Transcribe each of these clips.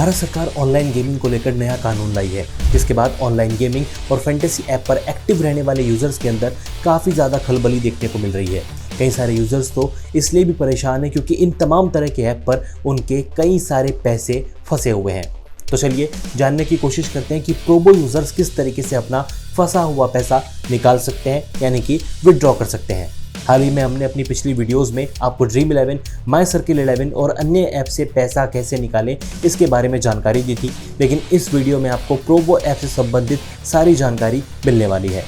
भारत सरकार online gaming को लेकर नया कानून लाई है, जिसके बाद ऑनलाइन गेमिंग और फैंटेसी ऐप पर एक्टिव रहने वाले यूजर्स के अंदर काफ़ी ज़्यादा खलबली देखने को मिल रही है। कई सारे यूजर्स तो इसलिए भी परेशान हैं क्योंकि इन तमाम तरह के ऐप पर उनके कई सारे पैसे फंसे हुए हैं। तो चलिए जानने की कोशिश करते हैं कि प्रोबो यूजर्स किस तरीके से अपना फंसा हुआ पैसा निकाल सकते हैं, यानी कि विदड्रॉ कर सकते हैं। हाल ही में हमने अपनी पिछली वीडियोस में आपको ड्रीम 11, माई सर्किल 11 और अन्य ऐप से पैसा कैसे निकालें इसके बारे में जानकारी दी थी, लेकिन इस वीडियो में आपको प्रोबो ऐप से संबंधित सारी जानकारी मिलने वाली है।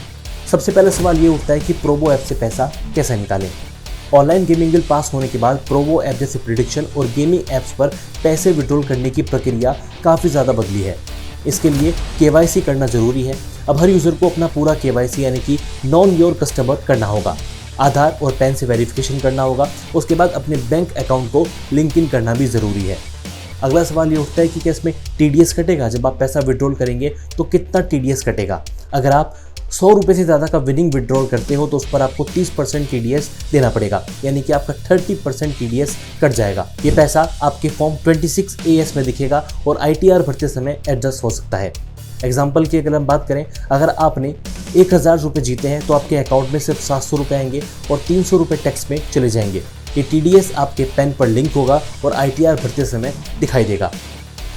सबसे पहला सवाल ये उठता है कि प्रोबो ऐप से पैसा कैसे निकालें। ऑनलाइन गेमिंग बिल पास होने के बाद प्रोबो ऐप जैसे प्रेडिक्शन और गेमिंग ऐप्स पर पैसे विड्रॉल करने की प्रक्रिया काफ़ी ज़्यादा बदली है। इसके लिए KYC करना ज़रूरी है। अब हर यूज़र को अपना पूरा KYC यानी कि नॉन योर कस्टमर करना होगा। आधार और पैन से वेरिफिकेशन करना होगा। उसके बाद अपने बैंक अकाउंट को लिंक इन करना भी ज़रूरी है। अगला सवाल ये उठता है कि क्या इसमें TDS कटेगा। जब आप पैसा विड्रॉल करेंगे तो कितना TDS कटेगा। अगर आप 100 रुपये से ज़्यादा का विनिंग विड्रॉल करते हो तो उस पर आपको 30% TDS देना पड़ेगा, यानी कि आपका 30% TDS कट जाएगा। ये पैसा आपके फॉर्म 26AS में दिखेगा और ITR भरते समय एडजस्ट हो सकता है। एग्जाम्पल की अगर हम बात करें, अगर आपने 1000 रुपये जीते हैं तो आपके अकाउंट में सिर्फ 700 रुपये आएंगे और 300 रुपये टैक्स में चले जाएंगे। ये TDS आपके पैन पर लिंक होगा और ITR भरते समय दिखाई देगा।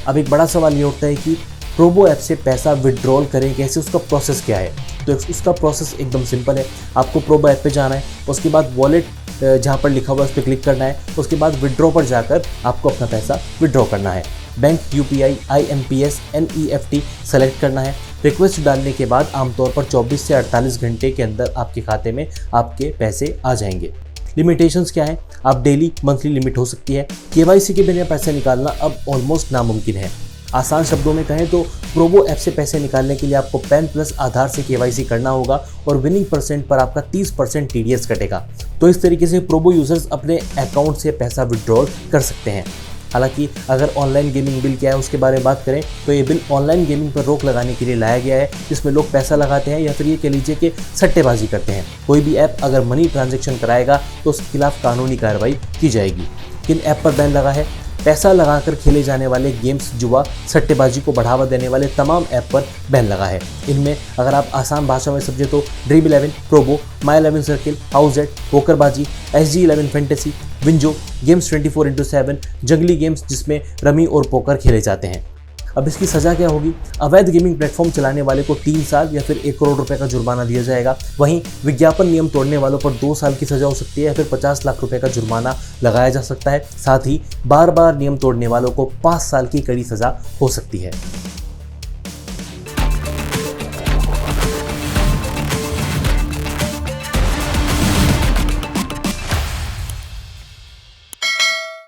अब एक बड़ा सवाल ये उठता है कि प्रोबो ऐप से पैसा विड्रॉल करें कैसे, उसका प्रोसेस क्या है। तो उसका प्रोसेस एकदम सिंपल है। आपको प्रोबो ऐप पे जाना है, उसके बाद वॉलेट जहाँ पर लिखा हुआ है उस पर क्लिक करना है, उसके बाद विड्रॉ पर जाकर आपको अपना पैसा विड्रॉ करना है। Bank, UPI, IMPS, NEFT select करना है। रिक्वेस्ट डालने के बाद आमतौर पर 24 से 48 घंटे के अंदर आपके खाते में आपके पैसे आ जाएंगे। लिमिटेशंस क्या है, आप डेली, मंथली लिमिट हो सकती है। KYC के बिना पैसे निकालना अब ऑलमोस्ट नामुमकिन है। आसान शब्दों में कहें तो प्रोबो ऐप से पैसे निकालने के लिए आपको पैन प्लस आधार से KYC करना होगा और विनिंग परसेंट पर आपका 30% TDS कटेगा। तो इस तरीके से प्रोबो यूजर्स अपने अकाउंट से पैसा विड्रॉल कर सकते हैं। हालांकि अगर ऑनलाइन गेमिंग बिल क्या है उसके बारे में बात करें तो ये बिल ऑनलाइन गेमिंग पर रोक लगाने के लिए लाया गया है, जिसमें लोग पैसा लगाते हैं या फिर ये कह लीजिए कि सट्टेबाजी करते हैं। कोई भी ऐप अगर मनी ट्रांजैक्शन कराएगा तो उसके खिलाफ कानूनी कार्रवाई की जाएगी। किन ऐप पर बैन लगा है? पैसा लगाकर खेले जाने वाले गेम्स, जुआ, सट्टेबाजी को बढ़ावा देने वाले तमाम ऐप पर बैन लगा है। इनमें अगर आप आसान भाषा में समझे तो ड्रीम 11, प्रोबो, माई 11 circle, हाउसजेट, पोकरबाजी, SG11 fantasy, WinZO, games 24x7, जंगली गेम्स जिसमें रमी और पोकर खेले जाते हैं। अब इसकी सज़ा क्या होगी? अवैध गेमिंग प्लेटफॉर्म चलाने वाले को 3 साल या फिर 1 करोड़ रुपए का जुर्माना दिया जाएगा। वहीं विज्ञापन नियम तोड़ने वालों पर 2 साल की सज़ा हो सकती है या फिर 50 लाख रुपए का जुर्माना लगाया जा सकता है। साथ ही बार बार नियम तोड़ने वालों को 5 साल की कड़ी सज़ा हो सकती है।